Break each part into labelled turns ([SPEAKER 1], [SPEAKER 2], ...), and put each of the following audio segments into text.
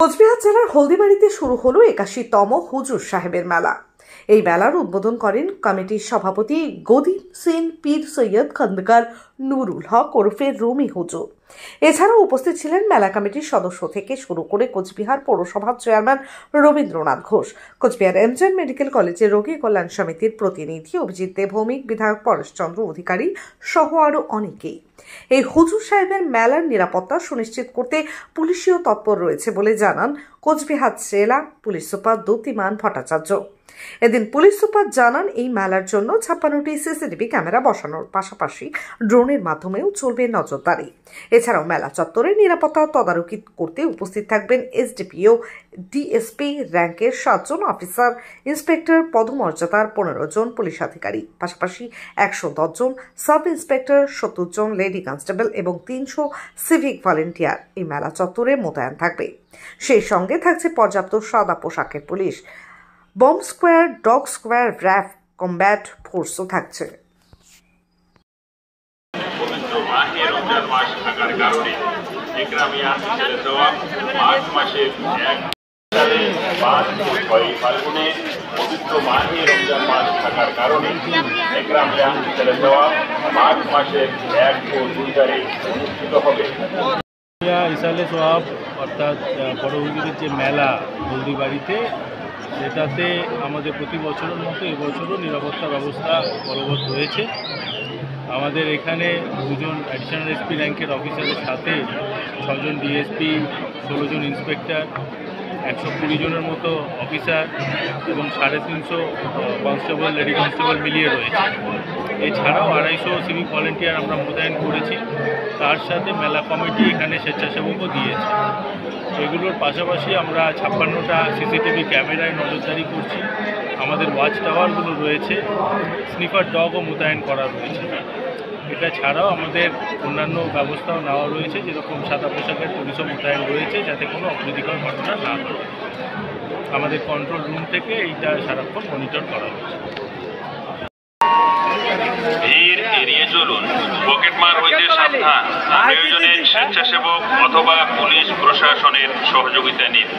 [SPEAKER 1] কোচবিহার জেলার হলদিবাড়িতে শুরু হলো ৮১তম হুজুর সাহেবের মেলা। এই মেলার উদ্বোধন করেন কমিটির সভাপতি গদিম সিন পীর সৈয়দ খন্দকার নুরুল হক ওরফে রুমি হুজুর। এছাড়াও উপস্থিত ছিলেন মেলা কমিটির সদস্য থেকে শুরু করে কোচবিহার পৌরসভার chairman Rabindranath Ghosh, Cooch Behar MJN medical কলেজের রোগী কল্যাণ সমিতির প্রতিনিধি অভিজিৎ দে, ভৌমিক বিধায়ক পরেশচন্দ্র অধিকারী সহ আরও অনেকেই। এই হুজুর সাহেবের মেলার নিরাপত্তা সুনিশ্চিত করতে পুলিশিও তৎপর রয়েছে বলে জানান কোচবিহার জেলা পুলিশ সুপার দ্যুতিমান ভট্টাচার্য। এদিন পুলিশ সুপার জানান, এই মেলার জন্য 56টি সিসিটিভি ক্যামেরা বসানোর পাশাপাশি ড্রোনের মাধ্যমেও চলবে নজরদারি। এছাড়াও মেলা চত্বরে নিরাপত্তা তদারকি করতে উপস্থিত থাকবেন এসডিপিও, ডিএসপি র্যাঙ্কের 7 জন অফিসার, ইন্সপেক্টর পদমর্যাদার 15 জন পুলিশ আধিকারিক, পাশাপাশি 110 জন সাব ইন্সপেক্টর, 70 জন লেডি কনস্টেবল এবং 300 সিভিক ভলেন্টিয়ার এই মেলা চত্বরে মোতায়েন থাকবে। সেই সঙ্গে থাকছে পর্যাপ্ত সাদা পোশাকের পুলিশ, bomb squad, dog squad, RAF combat ফোর্সও থাকছে।
[SPEAKER 2] ইসালে সোহাব অর্থাৎ বড় হুজুরের যে মেলা হলদিবাড়িতে, সেটাতে আমাদের প্রতি বছরের মতো এবছরও নিরাপত্তা ব্যবস্থা বলবৎ রয়েছে। আমাদের এখানে 2 জন অ্যাডিশনাল এসপি র্যাঙ্কের অফিসারের সাথে 6 জন ডিএসপি, 16 জন ইন্সপেক্টর, 120 জনের মতো অফিসার এবং 350 কনস্টেবল, লেডি কনস্টেবল মিলিয়ে রয়েছে। এছাড়াও 250 সিভিক ভলেন্টিয়ার আমরা মোতায়েন করেছি। তার সাথে মেলা কমিটি এখানে স্বেচ্ছাসেবকও দিয়েছে। এগুলোর পাশাপাশি আমরা 56টা সিসিটিভি ক্যামেরায় নজরদারি করছি। আমাদের ওয়াচ টাওয়ারগুলো রয়েছে, স্নিফার ডগও মোতায়েন করা রয়েছে। এটা ছাড়াও আমাদের অন্যান্য ব্যবস্থাও নেওয়া রয়েছে, যেরকম সাদা পোশাকের পুলিশও মোতায়েন রয়েছে, যাতে কোনো অপ্রীতিকর ঘটনা না ঘটে। আমাদের কন্ট্রোল রুম থেকে এইটা সারাক্ষণ মনিটর করা হচ্ছে।
[SPEAKER 3] ভিড় এড়িয়ে চলুন, পকেটমার হইতে সাবধান। প্রয়োজনে স্বেচ্ছাসেবক অথবা পুলিশ প্রশাসনের সহযোগিতা নিন।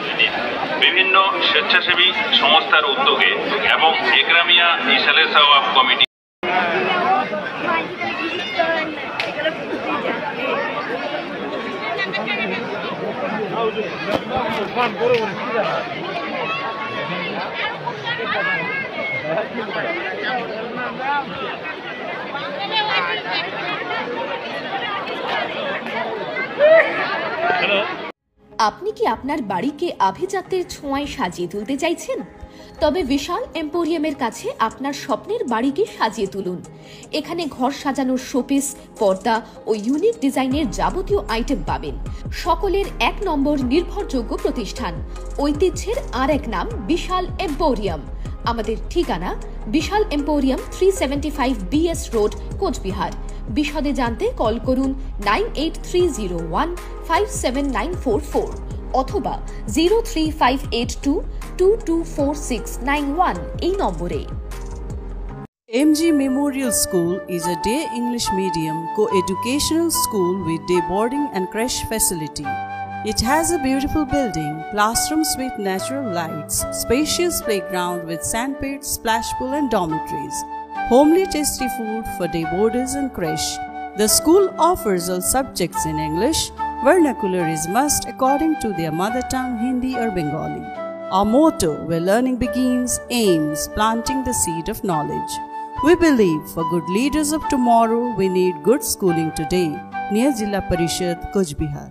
[SPEAKER 3] বিভিন্ন স্বেচ্ছাসেবী সংস্থার উদ্যোগে এবং একরামিয়া ইসালে সওয়াব কমিটি
[SPEAKER 4] আপনি কি আপনার বাড়িকে আভিজাত্যের ছোঁয়ায় সাজিয়ে তুলতে চাইছেন? তবে বিশাল এম্পোরিয়ামের কাছে আপনার স্বপ্নের বাড়িকে সাজিয়ে তুলুন। এখানে ঘর সাজানোর শোপিস, পর্দা ও ইউনিক ডিজাইনের যাবতীয় আইটেম পাবেন। সকলের 1 নম্বর নির্ভরযোগ্য প্রতিষ্ঠান, ঐতিহ্যের আর এক নাম বিশাল এম্পোরিয়াম। আমাদের ঠিকানা বিশাল এম্পোরিয়াম, 375 BS রোড, কোচবিহার। বিশদে জানতে কল করুন 9830157944 অথবা 03582224691 এই নম্বরে।
[SPEAKER 5] MG Memorial School is a day English medium co-educational school with day boarding and creche facility. It has a beautiful building, classrooms with natural lights, spacious playground with sandpit, splash pool and dormitories, homely tasty food for day boarders and creche. The school offers all subjects in English. Vernacular is must according to their mother tongue, Hindi or Bengali. Our motto, where learning begins, aims planting the seed of knowledge. We believe for good leaders of tomorrow, we need good schooling today. Near Jilla Parishad, Coach Bihar.